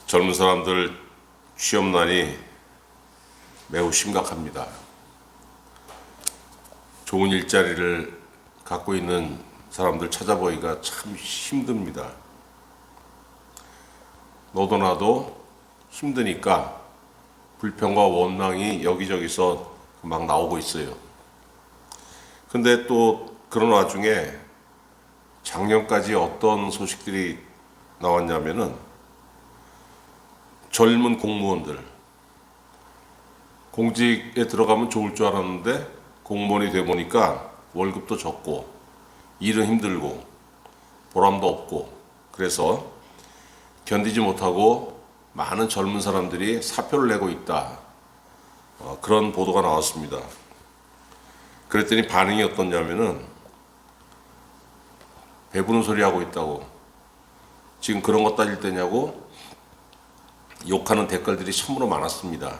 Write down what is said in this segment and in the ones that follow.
젊은 사람들 취업난이 매우 심각합니다. 좋은 일자리를 갖고 있는 사람들 찾아보기가 참 힘듭니다. 너도 나도 힘드니까 불평과 원망이 여기저기서 막 나오고 있어요. 근데 또 그런 와중에 작년까지 어떤 소식들이 나왔냐면은 젊은 공무원들, 공직에 들어가면 좋을 줄 알았는데 공무원이 돼 보니까 월급도 적고 일은 힘들고 보람도 없고 그래서 견디지 못하고 많은 젊은 사람들이 사표를 내고 있다. 그런 보도가 나왔습니다. 그랬더니 반응이 어떻냐면은 배부른 소리 하고 있다고, 지금 그런 거 따질 때냐고 욕하는 댓글들이 참으로 많았습니다.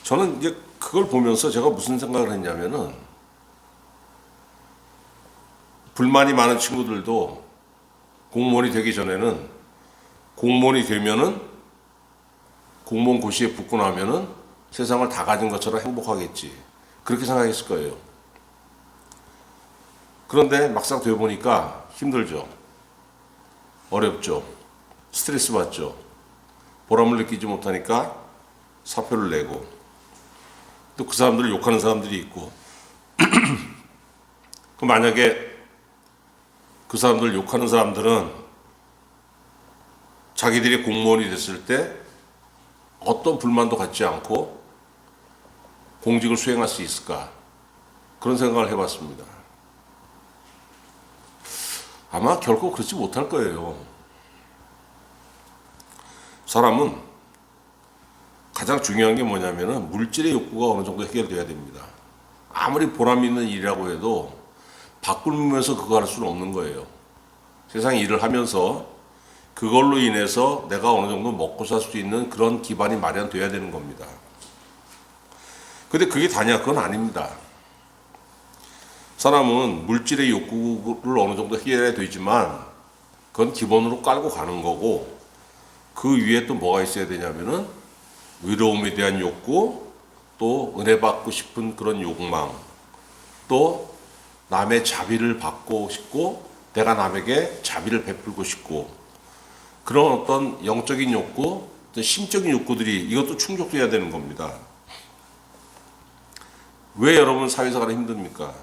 저는 이제 그걸 보면서 제가 무슨 생각을 했냐면은 불만이 많은 친구들도 공무원이 되기 전에는 공무원이 되면은 공무원 고시에 붙고 나면은 세상을 다 가진 것처럼 행복하겠지, 그렇게 생각했을 거예요. 그런데 막상 되어 보니까 힘들죠. 어렵죠. 스트레스 받죠. 보람을 느끼지 못하니까 사표를 내고, 또 그 사람들을 욕하는 사람들이 있고 그 만약에 그 사람들 욕하는 사람들은 자기들이 공무원이 됐을 때 어떤 불만도 갖지 않고 공직을 수행할 수 있을까, 그런 생각을 해봤습니다. 아마 결코 그렇지 못할 거예요. 사람은 가장 중요한 게 뭐냐면은 물질의 욕구가 어느 정도 해결돼야 됩니다. 아무리 보람 있는 일이라고 해도 바꾸면서 그거 할 수는 없는 거예요. 세상 일을 하면서 그걸로 인해서 내가 어느 정도 먹고 살 수 있는 그런 기반이 마련돼야 되는 겁니다. 근데 그게 다냐? 그건 아닙니다. 사람은 물질의 욕구를 어느 정도 해결해야 되지만 그건 기본으로 깔고 가는 거고, 그 위에 또 뭐가 있어야 되냐면은 의로움에 대한 욕구, 또 은혜 받고 싶은 그런 욕망, 또 남의 자비를 받고 싶고 내가 남에게 자비를 베풀고 싶고, 그런 어떤 영적인 욕구, 어떤 심적인 욕구들이 이것도 충족돼야 되는 겁니다. 왜 여러분 사회생활이 힘듭니까?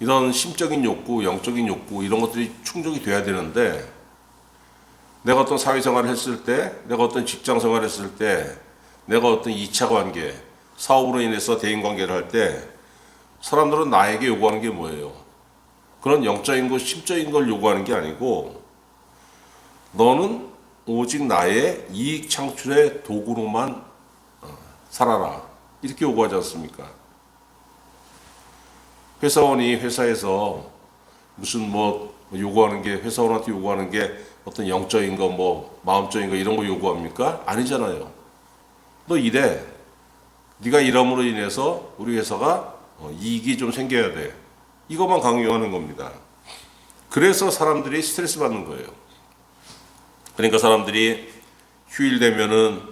이런 심적인 욕구, 영적인 욕구, 이런 것들이 충족이 돼야 되는데, 내가 어떤 사회생활을 했을 때, 내가 어떤 직장생활을 했을 때, 내가 어떤 2차 관계, 사업으로 인해서 대인관계를 할 때 사람들은 나에게 요구하는 게 뭐예요? 그런 영적인 것, 심적인 걸 요구하는 게 아니고, 너는 오직 나의 이익 창출의 도구로만 살아라, 이렇게 요구하지 않습니까? 회사원이 회사에서 무슨 뭐 요구하는 게, 회사원한테 요구하는 게 어떤 영적인 거, 뭐 마음적인 거 이런 거 요구합니까? 아니잖아요. 너 일해. 네가 일함으로 인해서 우리 회사가 이익이 좀 생겨야 돼. 이것만 강요하는 겁니다. 그래서 사람들이 스트레스 받는 거예요. 그러니까 사람들이 휴일 되면은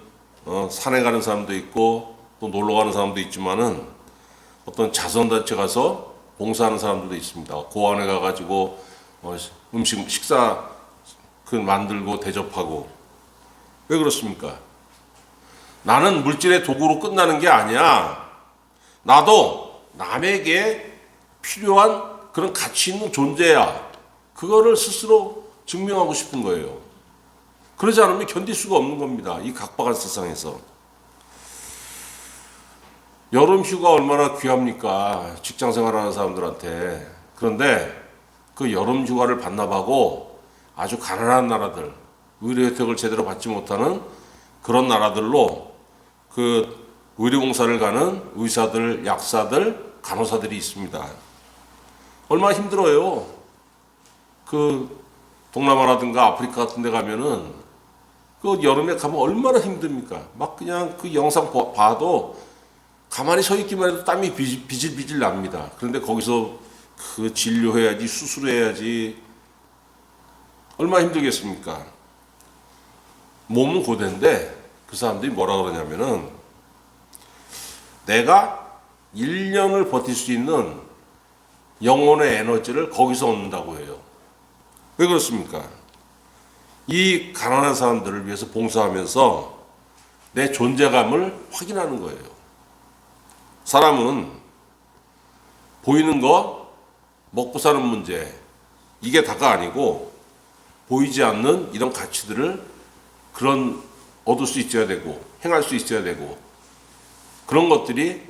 산에 가는 사람도 있고 또 놀러 가는 사람도 있지만은 어떤 자선단체 가서 봉사하는 사람들도 있습니다. 고안에 가가지고 음식, 식사 만들고 대접하고. 왜 그렇습니까? 나는 물질의 도구로 끝나는 게 아니야. 나도 남에게 필요한 그런 가치 있는 존재야. 그거를 스스로 증명하고 싶은 거예요. 그러지 않으면 견딜 수가 없는 겁니다. 이 각박한 세상에서. 여름 휴가 얼마나 귀합니까? 직장 생활하는 사람들한테. 그런데 그 여름 휴가를 반납하고 아주 가난한 나라들, 의료 혜택을 제대로 받지 못하는 그런 나라들로 그 의료봉사를 가는 의사들, 약사들, 간호사들이 있습니다. 얼마나 힘들어요. 그 동남아라든가 아프리카 같은 데 가면은 그 여름에 가면 얼마나 힘듭니까? 막 그냥 그 영상 봐도 가만히 서 있기만 해도 땀이 비질비질 납니다. 그런데 거기서 그 진료해야지, 수술해야지, 얼마나 힘들겠습니까? 몸은 고된데 그 사람들이 뭐라 그러냐면은 내가 1년을 버틸 수 있는 영혼의 에너지를 거기서 얻는다고 해요. 왜 그렇습니까? 이 가난한 사람들을 위해서 봉사하면서 내 존재감을 확인하는 거예요. 사람은 보이는 거 먹고 사는 문제 이게 다가 아니고 보이지 않는 이런 가치들을 얻을 수 있어야 되고 행할 수 있어야 되고 그런 것들이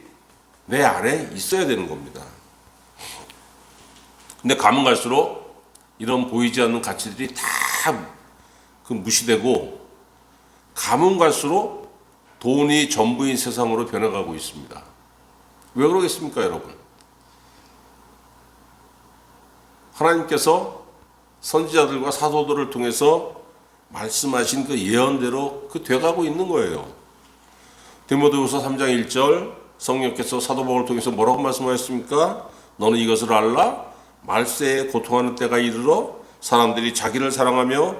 내 안에 있어야 되는 겁니다. 근데 가면 갈수록 이런 보이지 않는 가치들이 다 무시되고 가면 갈수록 돈이 전부인 세상으로 변해가고 있습니다. 왜 그러겠습니까, 여러분? 하나님께서 선지자들과 사도들을 통해서 말씀하신 그 예언대로 돼가고 있는 거예요. 디모데후서 3장 1절 성령께서 사도 바울을 통해서 뭐라고 말씀하셨습니까? 너는 이것을 알라? 말세에 고통하는 때가 이르러 사람들이 자기를 사랑하며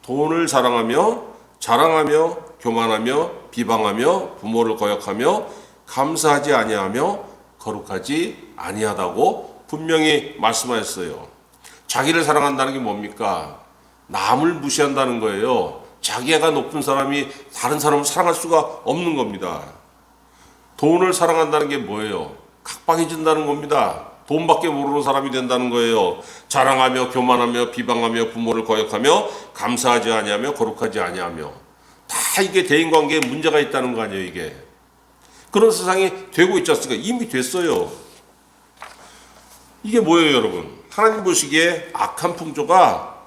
돈을 사랑하며 자랑하며 교만하며 비방하며 부모를 거역하며 감사하지 아니하며 거룩하지 아니하다고 분명히 말씀하셨어요. 자기를 사랑한다는 게 뭡니까? 남을 무시한다는 거예요. 자기가 높은 사람이 다른 사람을 사랑할 수가 없는 겁니다. 돈을 사랑한다는 게 뭐예요? 각박해진다는 겁니다. 돈밖에 모르는 사람이 된다는 거예요. 자랑하며 교만하며 비방하며 부모를 거역하며 감사하지 아니하며 거룩하지 아니하며 다 이게 대인관계에 문제가 있다는 거 아니에요, 이게. 그런 세상이 되고 있지 않습니까? 이미 됐어요. 이게 뭐예요, 여러분? 하나님 보시기에 악한 풍조가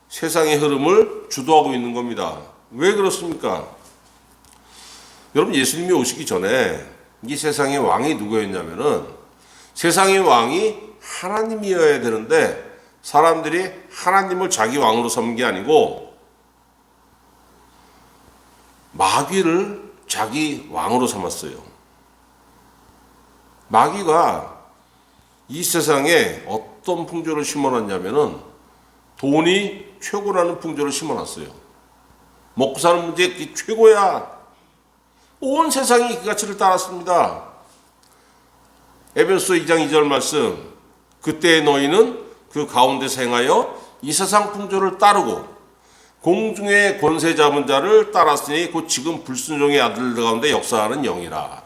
세상의 흐름을 주도하고 있는 겁니다. 왜 그렇습니까? 여러분, 예수님이 오시기 전에 이 세상의 왕이 누구였냐면은 세상의 왕이 하나님이어야 되는데 사람들이 하나님을 자기 왕으로 삼는 게 아니고 마귀를 자기 왕으로 삼았어요. 마귀가 이 세상에 어떤 풍조를 심어놨냐면은 돈이 최고라는 풍조를 심어놨어요. 먹고 사는 문제 최고야. 온 세상이 그 가치를 따랐습니다. 에베소서 2장 2절 말씀, 그때 너희는 그 가운데서 행하여 이 세상 풍조를 따르고 공중의 권세 잡은 자를 따랐으니 곧 지금 불순종의 아들들 가운데 역사하는 영이라.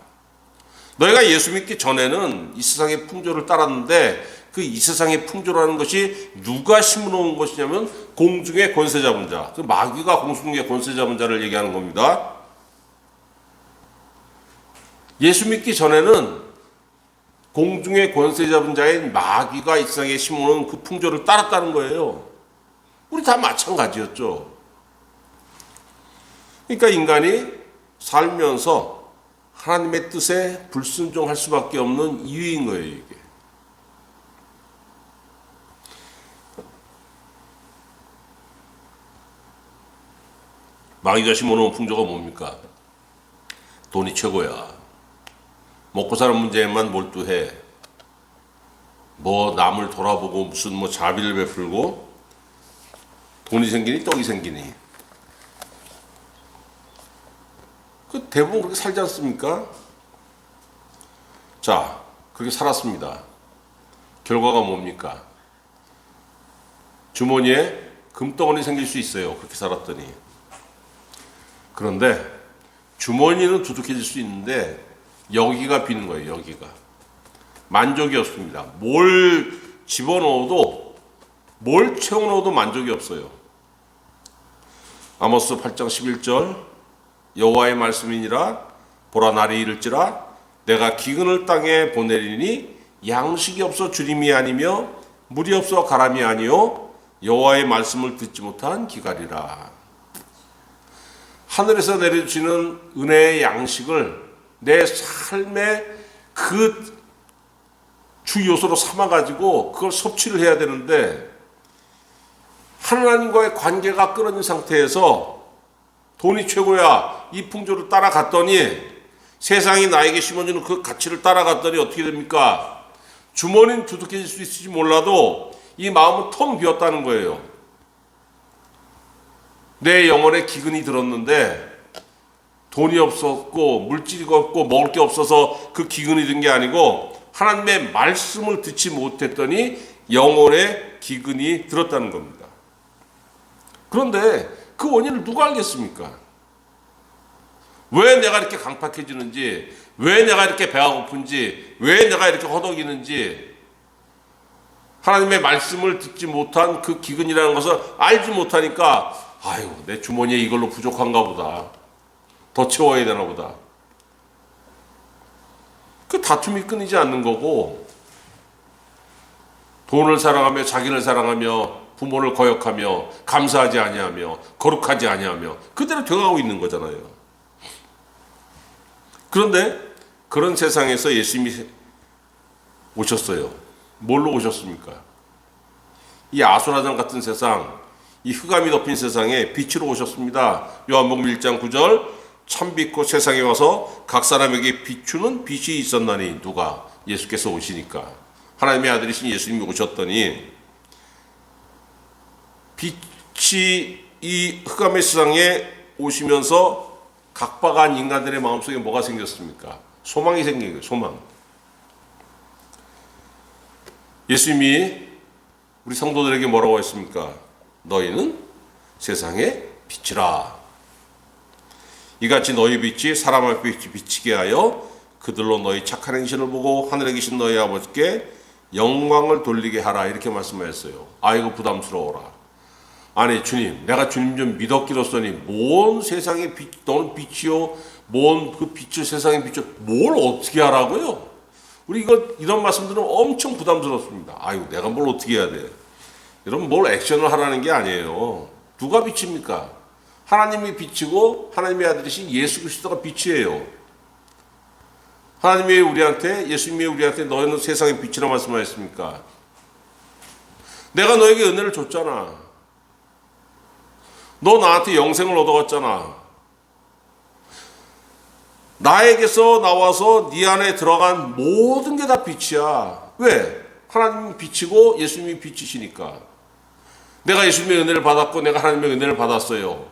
너희가 예수 믿기 전에는 이 세상의 풍조를 따랐는데 그 이 세상의 풍조라는 것이 누가 심어놓은 것이냐면 공중의 권세 잡은 자, 그 마귀가 공중의 권세 잡은 자를 얘기하는 겁니다. 예수 믿기 전에는 공중의 권세 잡은 자인 마귀가 이 세상에 심어놓은 그 풍조를 따랐다는 거예요. 우리 다 마찬가지였죠. 그러니까 인간이 살면서 하나님의 뜻에 불순종할 수밖에 없는 이유인 거예요, 이게. 마귀가 심어놓은 풍조가 뭡니까? 돈이 최고야. 먹고 사는 문제에만 몰두해. 남을 돌아보고 무슨 자비를 베풀고 돈이 생기니 떡이 생기니. 대부분 그렇게 살지 않습니까? 자, 그렇게 살았습니다. 결과가 뭡니까? 주머니에 금덩어리 생길 수 있어요. 그렇게 살았더니. 그런데 주머니는 두둑해질 수 있는데 여기가 비는 거예요. 여기가. 만족이 없습니다. 뭘 집어넣어도 뭘 채워넣어도 만족이 없어요. 아모스 8장 11절 여호와의 말씀이니라 보라 날이 이를지라 내가 기근을 땅에 보내리니 양식이 없어 주림이 아니며 물이 없어 가람이 아니요 여호와의 말씀을 듣지 못한 기갈이라. 하늘에서 내려주시는 은혜의 양식을 내 삶의 그 주 요소로 삼아가지고 그걸 섭취를 해야 되는데 하나님과의 관계가 끊어진 상태에서 돈이 최고야 이 풍조를 따라갔더니 세상이 나에게 심어주는 그 가치를 따라갔더니 어떻게 됩니까? 주머니는 두둑해질 수 있을지 몰라도 이 마음은 텅 비었다는 거예요. 내 영혼에 기근이 들었는데 돈이 없었고 물질이 없고 먹을 게 없어서 그 기근이 든 게 아니고 하나님의 말씀을 듣지 못했더니 영혼에 기근이 들었다는 겁니다. 그런데 그 원인을 누가 알겠습니까? 왜 내가 이렇게 강팍해지는지, 왜 내가 이렇게 배가 고픈지, 왜 내가 이렇게 허덕이는지, 하나님의 말씀을 듣지 못한 그 기근이라는 것을 알지 못하니까 아유, 내 주머니에 이걸로 부족한가 보다, 더 채워야 되나 보다, 그 다툼이 끊이지 않는 거고, 돈을 사랑하며 자기를 사랑하며 부모를 거역하며 감사하지 아니하며 거룩하지 아니하며 그대로 되어가고 있는 거잖아요. 그런데 그런 세상에서 예수님이 오셨어요. 뭘로 오셨습니까? 이 아수라장 같은 세상, 이 흑암이 덮인 세상에 빛으로 오셨습니다. 요한복음 1장 9절, 참빛고 세상에 와서 각 사람에게 비추는 빛이 있었나니. 누가? 예수께서 오시니까. 하나님의 아들이신 예수님이 오셨더니 빛이 이 흑암의 세상에 오시면서 각박한 인간들의 마음속에 뭐가 생겼습니까? 소망이 생긴 거예요. 소망. 예수님이 우리 성도들에게 뭐라고 했습니까? 너희는 세상의 빛이라. 이같이 너희 빛이 사람 앞에 비치게 하여 그들로 너희 착한 행실을 보고 하늘에 계신 너희 아버지께 영광을 돌리게 하라. 이렇게 말씀하셨어요. 아이고 부담스러워라. 아니 주님, 내가 주님 좀 믿었기로써니 뭔 세상의 빛, 너는 빛이요, 뭔 그 빛을 세상의 빛을 뭘 어떻게 하라고요? 우리 이런 말씀들은 엄청 부담스럽습니다. 아이고 내가 뭘 어떻게 해야 돼? 여러분, 뭘 액션을 하라는 게 아니에요. 누가 빛입니까? 하나님이 빛이고 하나님의 아들이신 예수 그리스도가 빛이에요. 하나님이 우리한테, 예수님이 우리한테 너희는 세상의 빛이라 말씀하셨습니까? 내가 너에게 은혜를 줬잖아. 너 나한테 영생을 얻어갔잖아. 나에게서 나와서 네 안에 들어간 모든 게 다 빛이야. 왜? 하나님이 빛이고 예수님이 빛이시니까. 내가 예수님의 은혜를 받았고 내가 하나님의 은혜를 받았어요.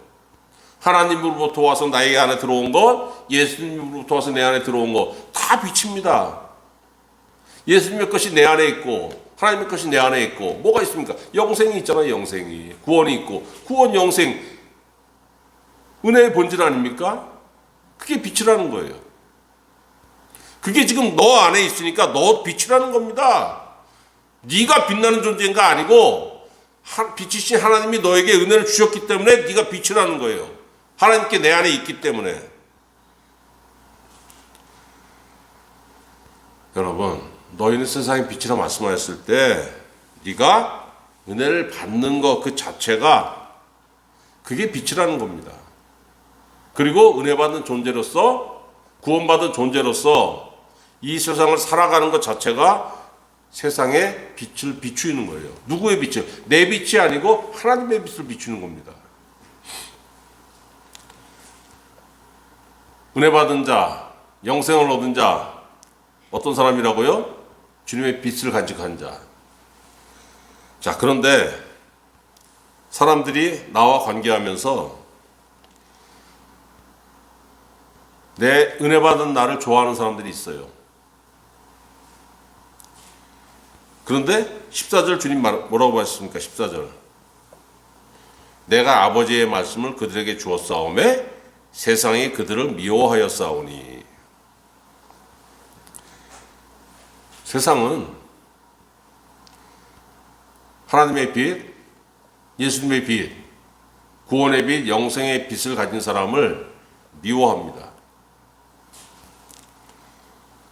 하나님으로부터 와서 나에게 안에 들어온 것, 예수님으로부터 와서 내 안에 들어온 것 다 빛입니다. 예수님의 것이 내 안에 있고 하나님의 것이 내 안에 있고 뭐가 있습니까? 영생이 있잖아요. 영생이. 구원이 있고 구원, 영생, 은혜의 본질 아닙니까? 그게 빛이라는 거예요. 그게 지금 너 안에 있으니까 너 빛이라는 겁니다. 네가 빛나는 존재인가 아니고 빛이신 하나님이 너에게 은혜를 주셨기 때문에 네가 빛이라는 거예요. 하나님께 내 안에 있기 때문에. 여러분, 너희는 세상의 빛이라 말씀하셨을 때 네가 은혜를 받는 것 그 자체가 그게 빛이라는 겁니다. 그리고 은혜 받는 존재로서, 구원받은 존재로서 이 세상을 살아가는 것 자체가 세상에 빛을 비추는 거예요. 누구의 빛이요? 내 빛이 아니고 하나님의 빛을 비추는 겁니다. 은혜 받은 자, 영생을 얻은 자, 어떤 사람이라고요? 주님의 빛을 간직한 자. 자, 그런데 사람들이 나와 관계하면서 내 은혜 받은 나를 좋아하는 사람들이 있어요. 그런데 14절 주님 뭐라고 하셨습니까? 14절. 내가 아버지의 말씀을 그들에게 주었사오매 세상이 그들을 미워하였사오니. 세상은 하나님의 빛, 예수님의 빛, 구원의 빛, 영생의 빛을 가진 사람을 미워합니다.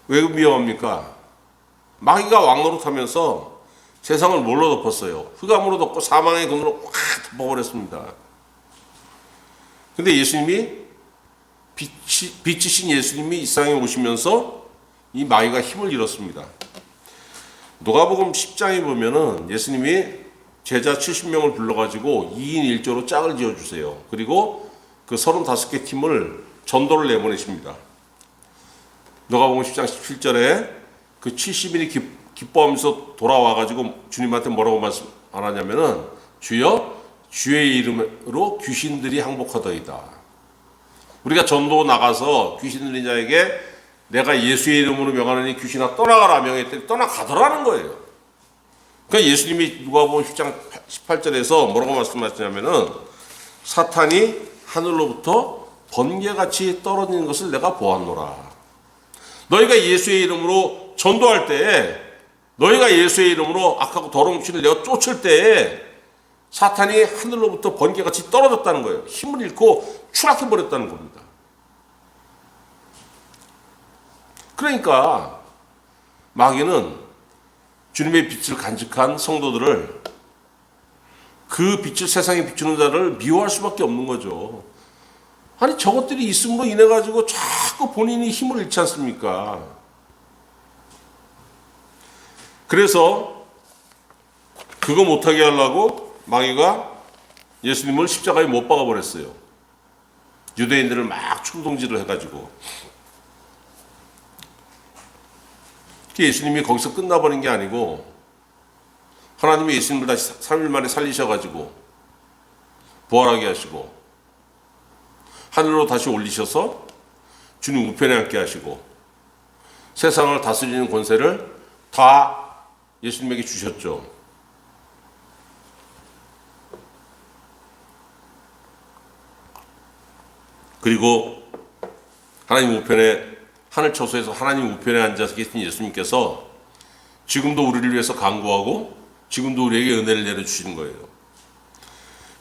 왜 미워합니까? 마귀가 왕노릇하면서 세상을 뭘로 덮었어요? 흑암으로 덮고 사망의 근으로 확 덮어버렸습니다. 근데 예수님이 빛이신 예수님이 이 세상에 오시면서 이 마귀가 힘을 잃었습니다. 누가복음 10장에 보면은 예수님이 제자 70명을 불러가지고 2인 1조로 짝을 지어주세요. 그리고 그 35개 팀을 전도를 내보내십니다. 누가복음 10장 17절에 그 70인이 기뻐하면서 돌아와가지고 주님한테 뭐라고 말씀 안 하냐면은 주여 주의 이름으로 귀신들이 항복하더이다. 우리가 전도 나가서 귀신 들린 자에게 내가 예수의 이름으로 명하느니 귀신아 떠나가라 명했더니 떠나가더라는 거예요. 그러니까 예수님이 누가복음 10장 18절에서 뭐라고 말씀하시냐면은 사탄이 하늘로부터 번개같이 떨어지는 것을 내가 보았노라. 너희가 예수의 이름으로 전도할 때에, 너희가 예수의 이름으로 악하고 더러운 귀신을 내어 쫓을 때에 사탄이 하늘로부터 번개같이 떨어졌다는 거예요. 힘을 잃고 추락해버렸다는 겁니다. 그러니까 마귀는 주님의 빛을 간직한 성도들을, 그 빛을 세상에 비추는 자를 미워할 수밖에 없는 거죠. 아니 저것들이 있음으로 인해 가지고 자꾸 본인이 힘을 잃지 않습니까? 그래서 그거 못하게 하려고 마귀가 예수님을 십자가에 못 박아 버렸어요. 유대인들을 막 충동질을 해가지고. 예수님이 거기서 끝나버린 게 아니고 하나님이 예수님을 다시 3일 만에 살리셔가지고 부활하게 하시고 하늘로 다시 올리셔서 주님 우편에 앉게 하시고 세상을 다스리는 권세를 다 예수님에게 주셨죠. 그리고 하나님 우편에, 하늘 처소에서 하나님 우편에 앉아서 계신 예수님께서 지금도 우리를 위해서 간구하고 지금도 우리에게 은혜를 내려주시는 거예요.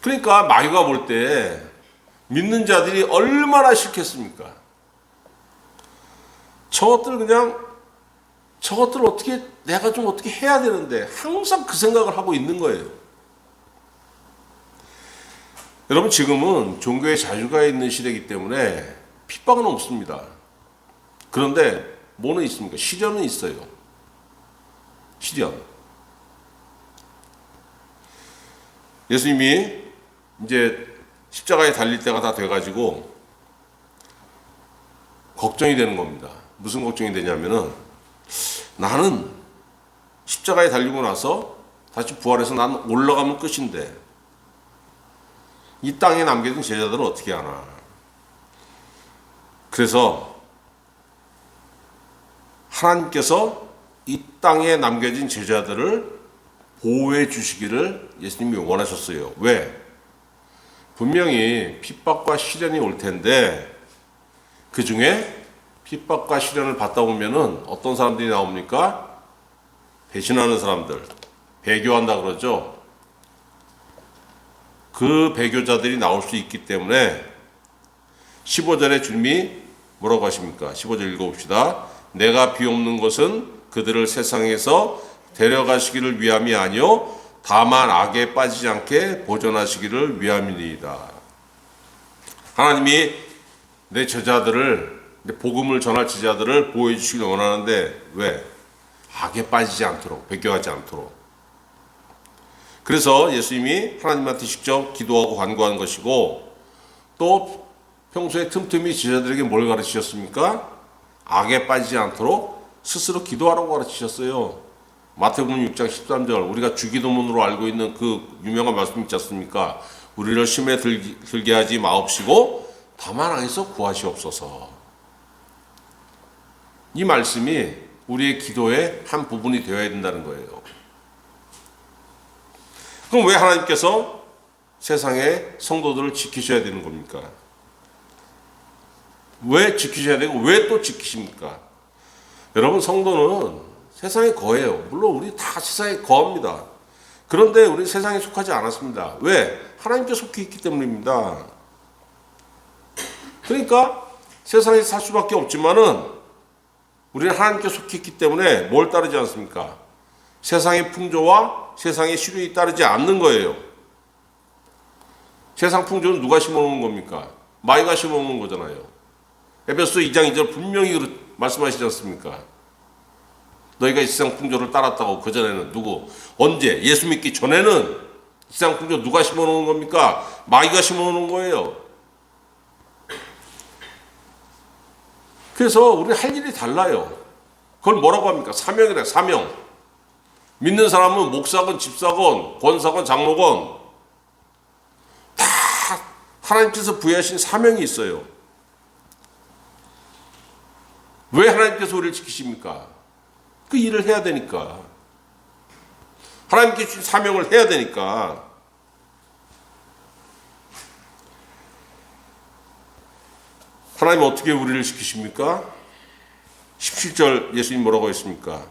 그러니까 마귀가 볼 때 믿는 자들이 얼마나 싫겠습니까? 저것들 어떻게 내가 좀 어떻게 해야 되는데 항상 그 생각을 하고 있는 거예요. 여러분 지금은 종교의 자유가 있는 시대이기 때문에 핍박은 없습니다. 그런데 뭐는 있습니까? 시련은 있어요. 시련. 예수님이 이제 십자가에 달릴 때가 다 돼가지고 걱정이 되는 겁니다. 무슨 걱정이 되냐면은 나는 십자가에 달리고 나서 다시 부활해서 난 올라가면 끝인데 이 땅에 남겨진 제자들은 어떻게 하나. 그래서 하나님께서 이 땅에 남겨진 제자들을 보호해 주시기를 예수님이 원하셨어요. 왜? 분명히 핍박과 시련이 올 텐데 그 중에 핍박과 시련을 받다 보면은 어떤 사람들이 나옵니까? 배신하는 사람들, 배교한다 그러죠. 그 배교자들이 나올 수 있기 때문에 15절에 주님이 뭐라고 하십니까? 15절 읽어봅시다. 내가 비옵는 것은 그들을 세상에서 데려가시기를 위함이 아니요 다만 악에 빠지지 않게 보존하시기를 위함이니이다. 하나님이 내 제자들을, 복음을 전할 제자들을 보호해 주시길 원하는데 왜? 악에 빠지지 않도록, 배교하지 않도록. 그래서 예수님이 하나님한테 직접 기도하고 간구한 것이고 또 평소에 틈틈이 제자들에게 뭘 가르치셨습니까? 악에 빠지지 않도록 스스로 기도하라고 가르치셨어요. 마태복음 6장 13절 우리가 주기도문으로 알고 있는 그 유명한 말씀 있지 않습니까? 우리를 심에 들게 하지 마옵시고 다만 악에서 구하시옵소서. 이 말씀이 우리의 기도의 한 부분이 되어야 된다는 거예요. 그럼 왜 하나님께서 세상의 성도들을 지키셔야 되는 겁니까? 왜 지키셔야 되고 왜 또 지키십니까? 여러분 성도는 세상에 거해요. 물론 우리 다 세상에 거합니다. 그런데 우리 세상에 속하지 않았습니다. 왜? 하나님께 속해 있기 때문입니다. 그러니까 세상에 살 수밖에 없지만은 우리는 하나님께 속해 있기 때문에 뭘 따르지 않습니까? 세상의 풍조와 세상의 시류에 따르지 않는 거예요. 세상 풍조는 누가 심어놓은 겁니까? 마귀가 심어놓은 거잖아요. 에베소 2장 2절 분명히 말씀하시지 않습니까? 너희가 이 세상 풍조를 따랐다고. 그전에는 누구? 언제? 예수 믿기 전에는 이 세상 풍조 누가 심어놓은 겁니까? 마귀가 심어놓은 거예요. 그래서 우리 할 일이 달라요. 그걸 뭐라고 합니까? 사명이래. 사명. 믿는 사람은 목사건 집사건 권사건 장로건 하나님께서 부여하신 사명이 있어요. 왜 하나님께서 우리를 지키십니까? 그 일을 해야 되니까. 하나님께 주신 사명을 해야 되니까. 하나님 어떻게 우리를 지키십니까? 17절 예수님 뭐라고 했습니까?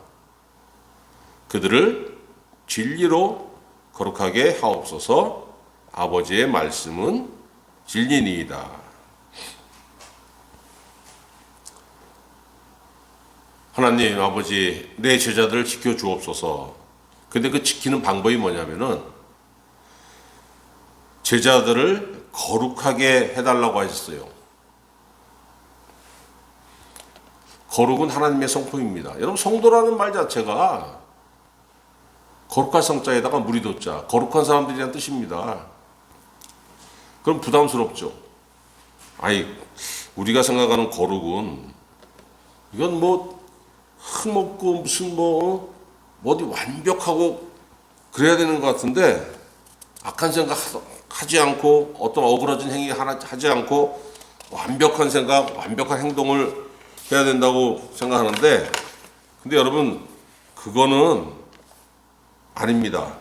그들을 진리로 거룩하게 하옵소서. 아버지의 말씀은 진리니이다. 하나님 아버지, 내 제자들을 지켜주옵소서. 근데 그 지키는 방법이 뭐냐면은 제자들을 거룩하게 해달라고 하셨어요. 거룩은 하나님의 성품입니다. 여러분, 성도라는 말 자체가 거룩한 성자에다가 무리도자, 거룩한 사람들이란 뜻입니다. 그럼 부담스럽죠. 아니, 우리가 생각하는 거룩은 이건 뭐 흠없고 무슨 뭐 어디 완벽하고 그래야 되는 것 같은데, 악한 생각 하지 않고 어떤 어그러진 행위 하나 하지 않고 완벽한 생각, 완벽한 행동을 해야 된다고 생각하는데, 근데 여러분, 그거는 아닙니다.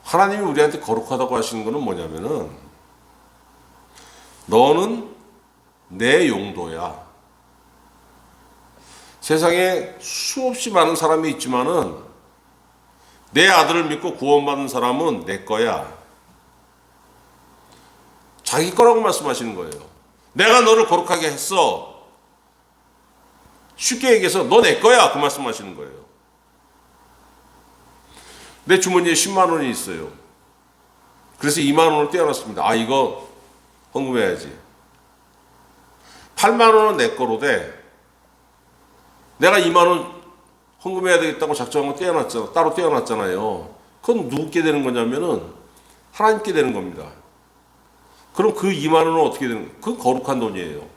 하나님이 우리한테 거룩하다고 하시는 거는 뭐냐면은, 너는 내 용도야. 세상에 수없이 많은 사람이 있지만은 내 아들을 믿고 구원받은 사람은 내 거야. 자기 거라고 말씀하시는 거예요. 내가 너를 거룩하게 했어. 쉽게 얘기해서 너 내 거야. 그 말씀하시는 거예요. 내 주머니에 10만 원이 있어요. 그래서 2만 원을 떼어놨습니다. 아, 이거 헌금해야지. 8만 원은 내 거로 돼. 내가 2만 원 헌금해야 되겠다고 작정하고 떼어놨잖아. 따로 떼어놨잖아요. 그건 누구께 되는 거냐면은 하나님께 되는 겁니다. 그럼 그 2만 원은 어떻게 되는 거예요? 그건 거룩한 돈이에요.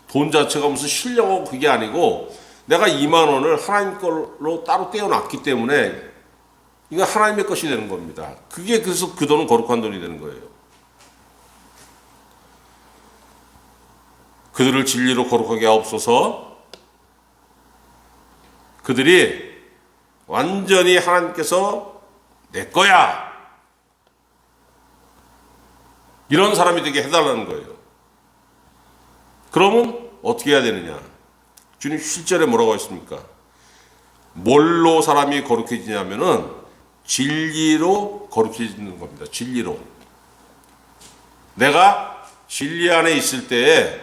돈 자체가 무슨 신령하고 그게 아니고, 내가 2만 원을 하나님 걸로 따로 떼어놨기 때문에 이거 하나님의 것이 되는 겁니다. 그게 그래서 그 돈은 거룩한 돈이 되는 거예요. 그들을 진리로 거룩하게 하옵소서. 그들이 완전히 하나님께서 내 거야, 이런 사람이 되게 해달라는 거예요. 그러면 어떻게 해야 되느냐? 주님 7절에 뭐라고 했습니까? 뭘로 사람이 거룩해지냐면은 진리로 거룩해지는 겁니다. 진리로. 내가 진리 안에 있을 때에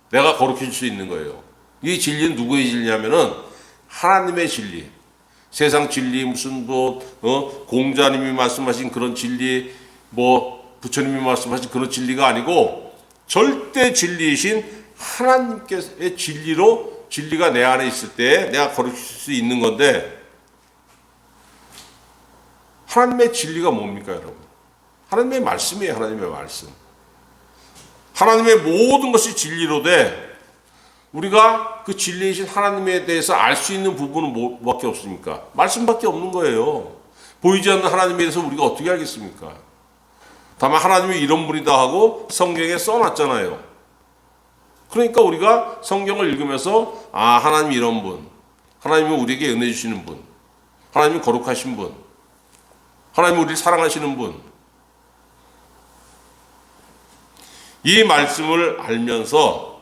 내가 거룩해질 수 있는 거예요. 이 진리는 누구의 진리냐면은 하나님의 진리. 세상 진리, 무슨 공자님이 말씀하신 그런 진리, 부처님이 말씀하신 그런 진리가 아니고 절대 진리이신 하나님께서의 진리로, 진리가 내 안에 있을 때 내가 거룩해질 수 있는 건데, 하나님의 진리가 뭡니까, 여러분? 하나님의 말씀이에요. 하나님의 말씀. 하나님의 모든 것이 진리로 돼. 우리가 그 진리이신 하나님에 대해서 알 수 있는 부분은 뭐밖에 없습니까? 말씀밖에 없는 거예요. 보이지 않는 하나님에 대해서 우리가 어떻게 알겠습니까? 다만 하나님이 이런 분이다 하고 성경에 써놨잖아요. 그러니까 우리가 성경을 읽으면서, 아, 하나님이 이런 분, 하나님이 우리에게 은혜 주시는 분, 하나님이 거룩하신 분, 하나님이 우리를 사랑하시는 분, 이 말씀을 알면서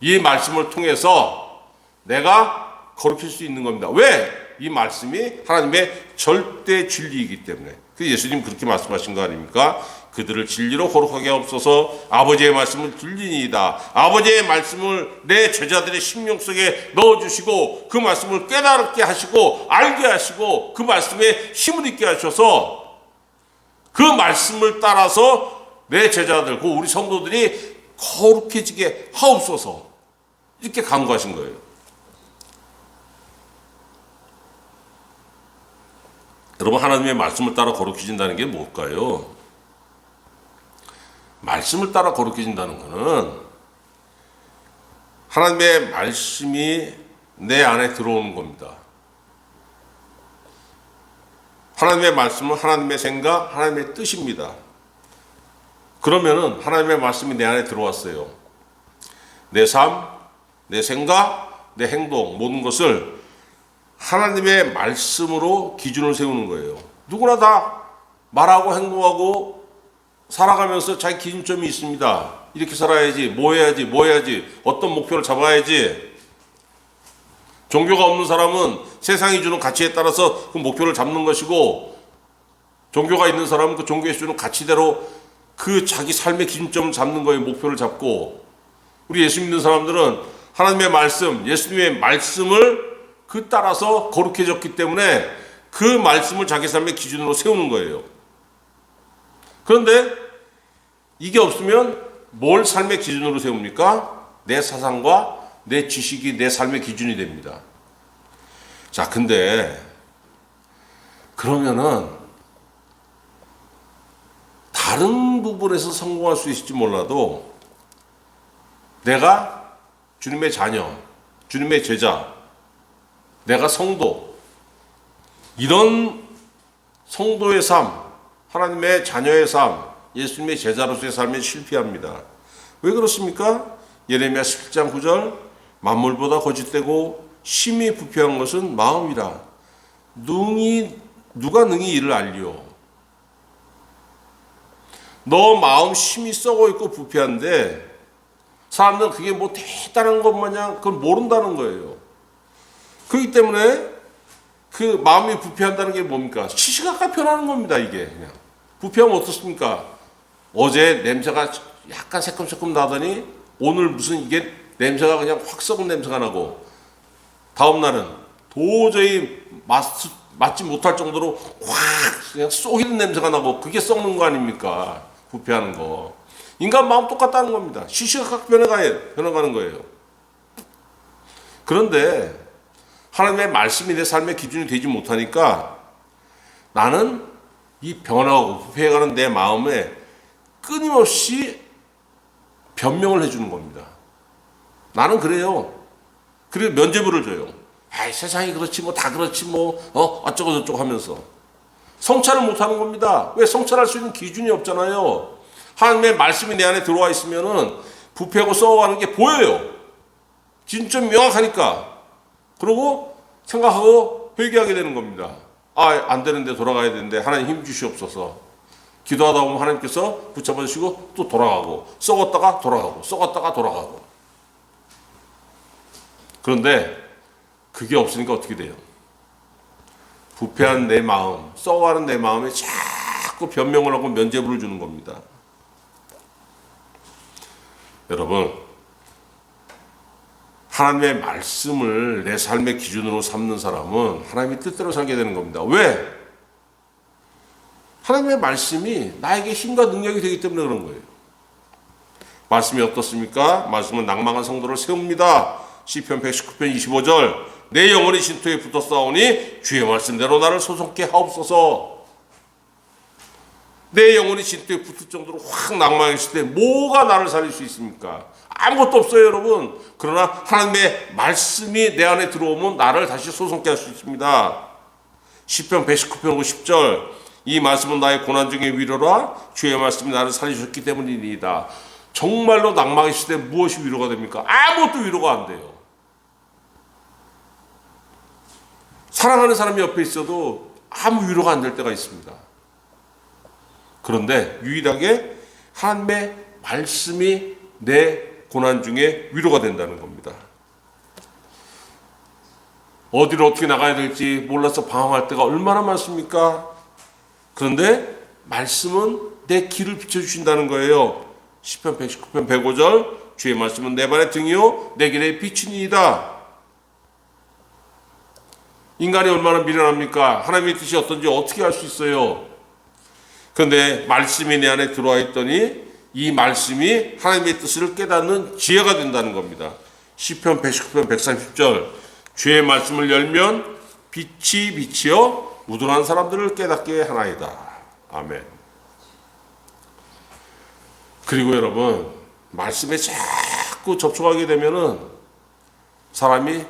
이 말씀을 통해서 내가 거룩해질 수 있는 겁니다. 왜? 이 말씀이 하나님의 절대 진리이기 때문에. 그래서 예수님 그렇게 말씀하신 거 아닙니까? 그들을 진리로 거룩하게 하옵소서. 아버지의 말씀은 진리니이다. 아버지의 말씀을 내 제자들의 심령 속에 넣어주시고 그 말씀을 깨달게 하시고 알게 하시고 그 말씀에 힘을 있게 하셔서 그 말씀을 따라서 내 제자들, 그 우리 성도들이 거룩해지게 하옵소서. 이렇게 간구하신 거예요. 여러분, 하나님의 말씀을 따라 거룩해진다는 게 뭘까요? 말씀을 따라 거룩해진다는 것은 하나님의 말씀이 내 안에 들어오는 겁니다. 하나님의 말씀은 하나님의 생각, 하나님의 뜻입니다. 그러면은 하나님의 말씀이 내 안에 들어왔어요. 내 삶, 내 생각, 내 행동, 모든 것을 하나님의 말씀으로 기준을 세우는 거예요. 누구나 다 말하고 행동하고 살아가면서 자기 기준점이 있습니다. 이렇게 살아야지, 뭐 해야지, 어떤 목표를 잡아야지. 종교가 없는 사람은 세상이 주는 가치에 따라서 그 목표를 잡는 것이고, 종교가 있는 사람은 그 종교에 주는 가치대로 그 자기 삶의 기준점을 잡는 거예요. 목표를 잡고. 우리 예수 믿는 사람들은 하나님의 말씀, 예수님의 말씀을 그 따라서 거룩해졌기 때문에 그 말씀을 자기 삶의 기준으로 세우는 거예요. 그런데 이게 없으면 뭘 삶의 기준으로 세웁니까? 내 사상과 내 지식이 내 삶의 기준이 됩니다. 자, 근데 그러면은 다른 부분에서 성공할 수 있을지 몰라도 내가 주님의 자녀, 주님의 제자, 내가 성도, 이런 성도의 삶, 하나님의 자녀의 삶, 예수님의 제자로서의 삶에 실패합니다. 왜 그렇습니까? 예레미야 17장 9절, 만물보다 거짓되고 심히 부패한 것은 마음이라. 누가 능히 이를 알리오? 너 마음 심히 썩어 있고 부패한데 사람들은 그게 뭐 대단한 것 마냥 그걸 모른다는 거예요. 그렇기 때문에 그 마음이 부패한다는 게 뭡니까? 시시각각 변하는 겁니다. 이게 그냥 부패하면 어떻습니까? 어제 냄새가 약간 새콤새콤 나더니 오늘 무슨 이게 냄새가 그냥 확 썩은 냄새가 나고, 다음 날은 도저히 맞지 못할 정도로 확 그냥 쏘이는 냄새가 나고, 그게 썩는 거 아닙니까? 부패하는 거. 인간 마음 똑같다는 겁니다. 시시각각 변해가는 거예요. 그런데 하나님의 말씀이 내 삶의 기준이 되지 못하니까 나는 이 변하고 부패해가는 내 마음에 끊임없이 변명을 해주는 겁니다. 나는 그래요. 그래서 면죄부를 줘요. 아이, 세상이 그렇지 뭐 다 그렇지 뭐 어쩌고 저쩌고 하면서 성찰을 못하는 겁니다. 왜? 성찰할 수 있는 기준이 없잖아요. 하나님의 말씀이 내 안에 들어와 있으면은 부패하고 썩어가는 게 보여요. 기준점이 명확하니까. 그러고 생각하고 회개하게 되는 겁니다. 아, 안 되는데 돌아가야 되는데 하나님 힘 주시옵소서. 기도하다 보면 하나님께서 붙잡아 주시고 또 돌아가고, 썩었다가 돌아가고, 썩었다가 돌아가고. 그런데 그게 없으니까 어떻게 돼요? 부패한 내 마음, 썩어가는 내 마음에 자꾸 변명을 하고 면죄부를 주는 겁니다. 여러분, 하나님의 말씀을 내 삶의 기준으로 삼는 사람은 하나님의 뜻대로 살게 되는 겁니다. 왜? 하나님의 말씀이 나에게 힘과 능력이 되기 때문에 그런 거예요. 말씀이 어떻습니까? 말씀은 낭망한 성도를 세웁니다. 시편 119편 25절, 내 영혼이 진토에 붙었사오니 주의 말씀대로 나를 소송케 하옵소서. 내 영혼이 진토에 붙을 정도로 확 낭망했을 때 뭐가 나를 살릴 수 있습니까? 아무것도 없어요, 여러분. 그러나 하나님의 말씀이 내 안에 들어오면 나를 다시 소송케 할 수 있습니다. 시편 119편 50절, 이 말씀은 나의 고난 중의 위로라. 주의 말씀이 나를 살리셨기 때문이니이다. 정말로 낭망했을 때 무엇이 위로가 됩니까? 아무것도 위로가 안 돼요. 사랑하는 사람이 옆에 있어도 아무 위로가 안 될 때가 있습니다. 그런데 유일하게 하나님의 말씀이 내 고난 중에 위로가 된다는 겁니다. 어디로 어떻게 나가야 될지 몰라서 방황할 때가 얼마나 많습니까? 그런데 말씀은 내 길을 비춰주신다는 거예요. 시편 119편 105절, 주의 말씀은 내 발의 등이요 내 길의 빛이니이다. 인간이 얼마나 미련합니까? 하나님의 뜻이 어떤지 어떻게 알 수 있어요? 그런데 말씀이 내 안에 들어와 있더니 이 말씀이 하나님의 뜻을 깨닫는 지혜가 된다는 겁니다. 시편 119편 130절, 주의 말씀을 열면 빛이 비치어 우둔한 사람들을 깨닫게 하나이다. 아멘. 그리고 여러분, 말씀에 자꾸 접촉하게 되면은 사람이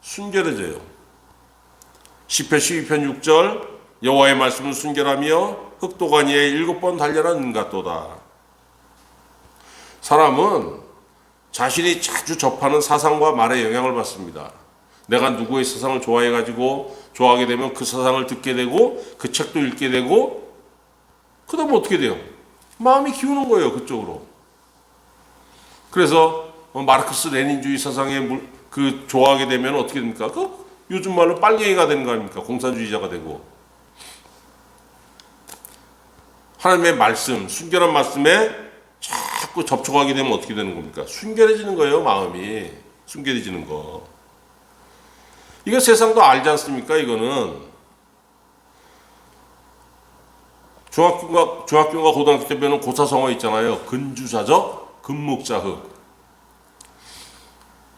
순결해져요. 시편 12편 6절, 여호와의 말씀은 순결하며 흑도가니에 7번 달려라 같도다. 사람은 자신이 자주 접하는 사상과 말에 영향을 받습니다. 내가 누구의 사상을 좋아하게 되면 그 사상을 듣게 되고 그 책도 읽게 되고 그다음에 어떻게 돼요? 마음이 기우는 거예요, 그쪽으로. 그래서 마르크스 레닌주의 사상에 좋아하게 되면 어떻게 됩니까? 요즘 말로 빨갱이가 되는 거 아닙니까? 공산주의자가 되고. 하나님의 말씀, 순결한 말씀에 자꾸 접촉하게 되면 어떻게 되는 겁니까? 순결해지는 거예요, 마음이. 순결해지는 거. 이거 세상도 알지 않습니까? 이거는. 중학교가 고등학교 때 배우는 고사성어 있잖아요. 근주자적, 근묵자흑.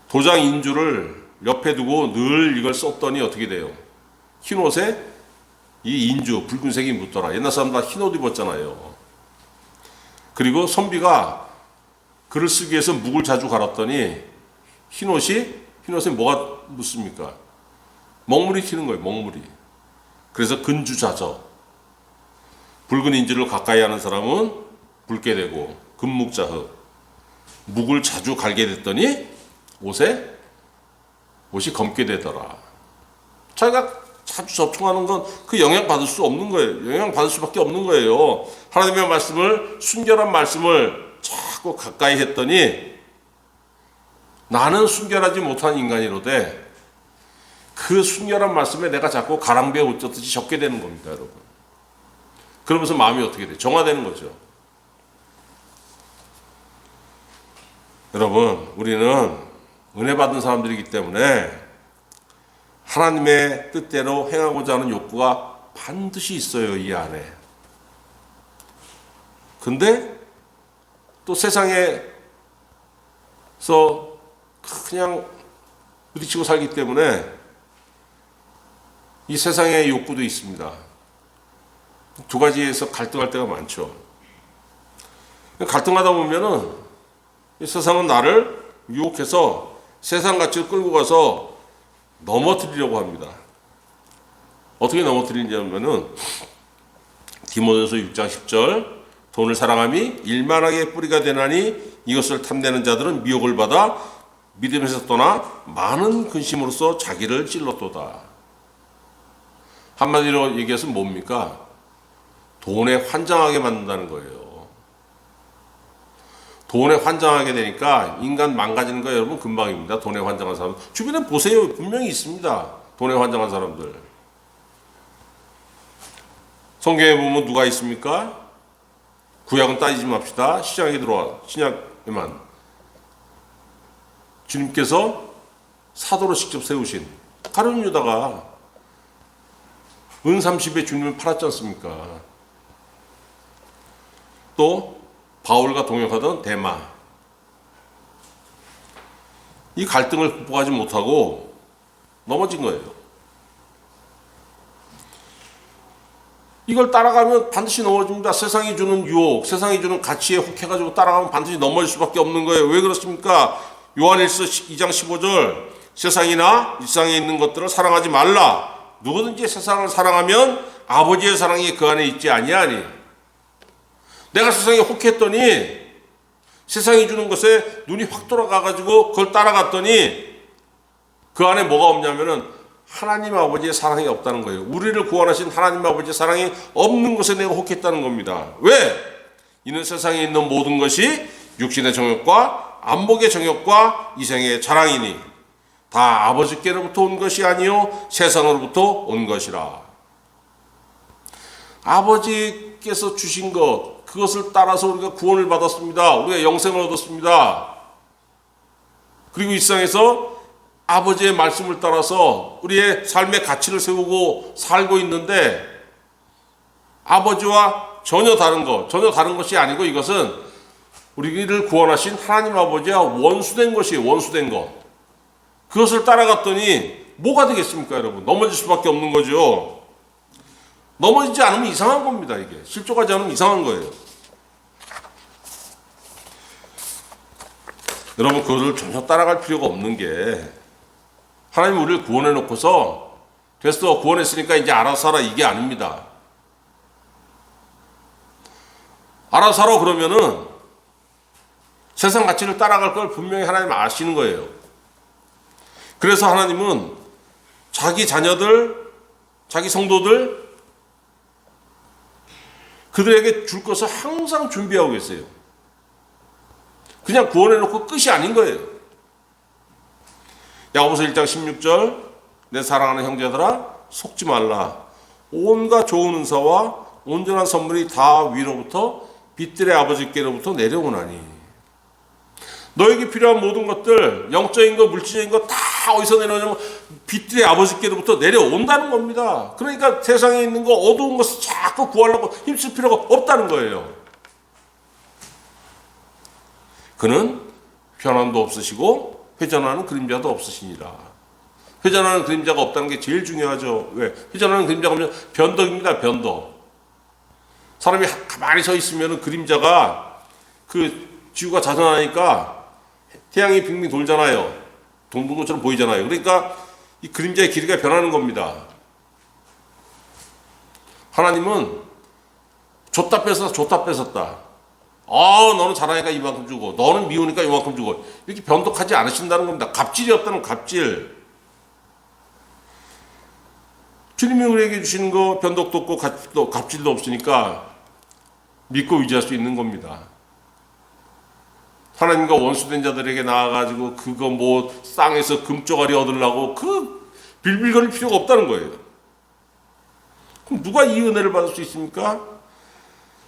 도장 인주를 옆에 두고 늘 이걸 썼더니 어떻게 돼요? 흰 옷에 이 인주, 붉은색이 묻더라. 옛날 사람 다 흰 옷 입었잖아요. 그리고 선비가 글을 쓰기 위해서 묵을 자주 갈았더니 흰 옷에 뭐가 묻습니까? 먹물이 튀는 거예요, 먹물이. 그래서 근주자적. 붉은 인주를 가까이 하는 사람은 붉게 되고, 근묵자흑. 묵을 자주 갈게 됐더니 옷이 검게 되더라. 자기가 자주 접촉하는 건 그 영향 받을 수 없는 거예요. 영향 받을 수밖에 없는 거예요. 하나님의 말씀을, 순결한 말씀을 자꾸 가까이 했더니 나는 순결하지 못한 인간이로되 그 순결한 말씀에 내가 자꾸 가랑비에 옷 젖듯이 적게 되는 겁니다, 여러분. 그러면서 마음이 어떻게 돼요? 정화되는 거죠. 여러분, 우리는 은혜 받은 사람들이기 때문에 하나님의 뜻대로 행하고자 하는 욕구가 반드시 있어요, 이 안에. 근데 또 세상에서 그냥 부딪히고 살기 때문에 이 세상의 욕구도 있습니다. 두 가지에서 갈등할 때가 많죠. 갈등하다 보면은 이 세상은 나를 유혹해서 세상 가치를 끌고 가서 넘어뜨리려고 합니다. 어떻게 넘어뜨리냐면은 디모데후서 6장 10절 돈을 사랑함이 일만하게 뿌리가 되나니 이것을 탐내는 자들은 미혹을 받아 믿음에서 떠나 많은 근심으로써 자기를 찔렀도다. 한마디로 얘기해서 뭡니까? 돈에 환장하게 만든다는 거예요. 돈에 환장하게 되니까 인간 망가지는 거 여러분 금방입니다. 돈에 환장한 사람 주변에 보세요. 분명히 있습니다. 돈에 환장한 사람들. 성경에 보면 누가 있습니까? 구약은 따지지 맙시다. 신약에만 주님께서 사도로 직접 세우신 가룟 유다가 은 30에 주님을 팔았지 않습니까? 또 바울과 동역하던 데마, 이 갈등을 극복하지 못하고 넘어진 거예요. 이걸 따라가면 반드시 넘어집니다. 세상이 주는 유혹, 세상이 주는 가치에 혹해가지고 따라가면 반드시 넘어질 수밖에 없는 거예요. 왜 그렇습니까? 요한일서 2장 15절 세상이나 일상에 있는 것들을 사랑하지 말라. 누구든지 세상을 사랑하면 아버지의 사랑이 그 안에 있지 아니하니. 내가 세상에 혹했더니 세상이 주는 것에 눈이 확 돌아가가지고 그걸 따라갔더니 그 안에 뭐가 없냐면은 하나님 아버지의 사랑이 없다는 거예요. 우리를 구원하신 하나님 아버지의 사랑이 없는 것에 내가 혹했다는 겁니다. 왜? 이는 세상에 있는 모든 것이 육신의 정욕과 안목의 정욕과 이생의 자랑이니 다 아버지께로부터 온 것이 아니요 세상으로부터 온 것이라. 아버지께서 주신 것 그것을 따라서 우리가 구원을 받았습니다. 우리가 영생을 얻었습니다. 그리고 이 세상에서 아버지의 말씀을 따라서 우리의 삶의 가치를 세우고 살고 있는데 아버지와 전혀 다른 것이 아니고 이것은 우리를 구원하신 하나님 아버지와 원수된 것이에요. 원수된 것. 그것을 따라갔더니 뭐가 되겠습니까, 여러분? 넘어질 수밖에 없는 거죠. 넘어지지 않으면 이상한 겁니다, 이게. 실족하지 않으면 이상한 거예요. 여러분, 그거를 전혀 따라갈 필요가 없는 게 하나님 우리를 구원해 놓고서 됐어, 구원했으니까 이제 알아서 살아, 이게 아닙니다. 알아서 살아 그러면은 세상 가치를 따라갈 걸 분명히 하나님 아시는 거예요. 그래서 하나님은 자기 자녀들, 자기 성도들, 그들에게 줄 것을 항상 준비하고 계세요. 그냥 구원해놓고 끝이 아닌 거예요. 야고보서 1장 16절, 내 사랑하는 형제들아 속지 말라. 온갖 좋은 은사와 온전한 선물이 다 위로부터 빛들의 아버지께로부터 내려오나니. 너에게 필요한 모든 것들, 영적인 것, 물질적인 것 다 어디서 내려오냐면 빛들의 아버지께로부터 내려온다는 겁니다. 그러니까 세상에 있는 거, 어두운 것을 자꾸 구하려고 힘쓸 필요가 없다는 거예요. 그는 편안도 없으시고 회전하는 그림자도 없으시니라. 회전하는 그림자가 없다는 게 제일 중요하죠. 왜? 회전하는 그림자가 오면 변덕입니다. 변덕. 사람이 가만히 서 있으면 그림자가 그 지구가 자전하니까 태양이 빙빙 돌잖아요. 동동 것처럼 보이잖아요. 그러니까 이 그림자의 길이가 변하는 겁니다. 하나님은 줬다 뺏었다, 줬다 뺏었다. 너는 잘하니까 이만큼 주고, 너는 미우니까 이만큼 주고, 이렇게 변덕하지 않으신다는 겁니다. 갑질이 없다는 갑질. 주님이 우리에게 주시는 거 변덕도 없고 갑질도 없으니까 믿고 의지할 수 있는 겁니다. 하나님과 원수된 자들에게 나아가지고 그거 뭐 쌍에서 금조가리 얻으려고 그 빌빌거릴 필요가 없다는 거예요. 그럼 누가 이 은혜를 받을 수 있습니까?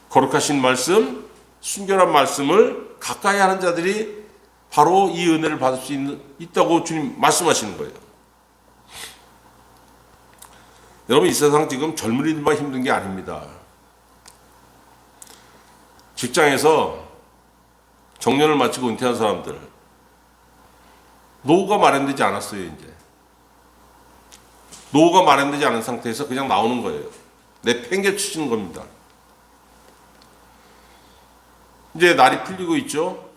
거룩하신 말씀, 순결한 말씀을 가까이 하는 자들이 바로 이 은혜를 받을 수 있다고 주님 말씀하시는 거예요. 여러분, 이 세상 지금 젊은이들만 힘든 게 아닙니다. 직장에서 정년을 마치고 은퇴한 사람들, 노후가 마련되지 않았어요. 이제 노후가 마련되지 않은 상태에서 그냥 나오는 거예요. 내팽개치는 겁니다. 이제 날이 풀리고 있죠.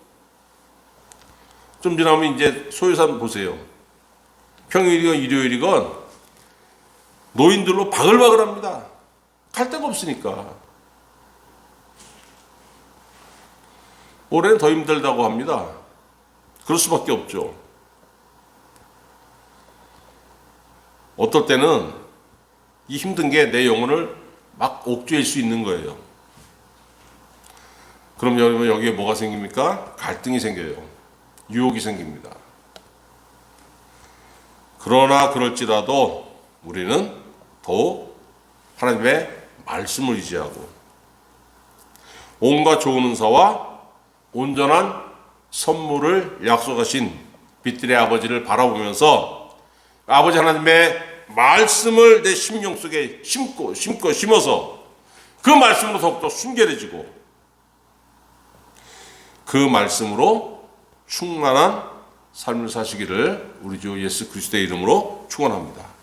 좀 지나면 이제 소유산 보세요. 평일이건 일요일이건 노인들로 바글바글합니다. 갈 데가 없으니까. 올해는 더 힘들다고 합니다. 그럴 수밖에 없죠. 어떨 때는 이 힘든 게 내 영혼을 막 옥죄일 수 있는 거예요. 그럼 여러분, 여기에 뭐가 생깁니까? 갈등이 생겨요. 유혹이 생깁니다. 그러나 그럴지라도 우리는 더욱 하나님의 말씀을 의지하고 온갖 좋은 은사와 온전한 선물을 약속하신 빛들의 아버지를 바라보면서 아버지 하나님의 말씀을 내 심령 속에 심어서 그 말씀으로 더욱더 순결해지고 그 말씀으로 충만한 삶을 사시기를 우리 주 예수 그리스도의 이름으로 축원합니다.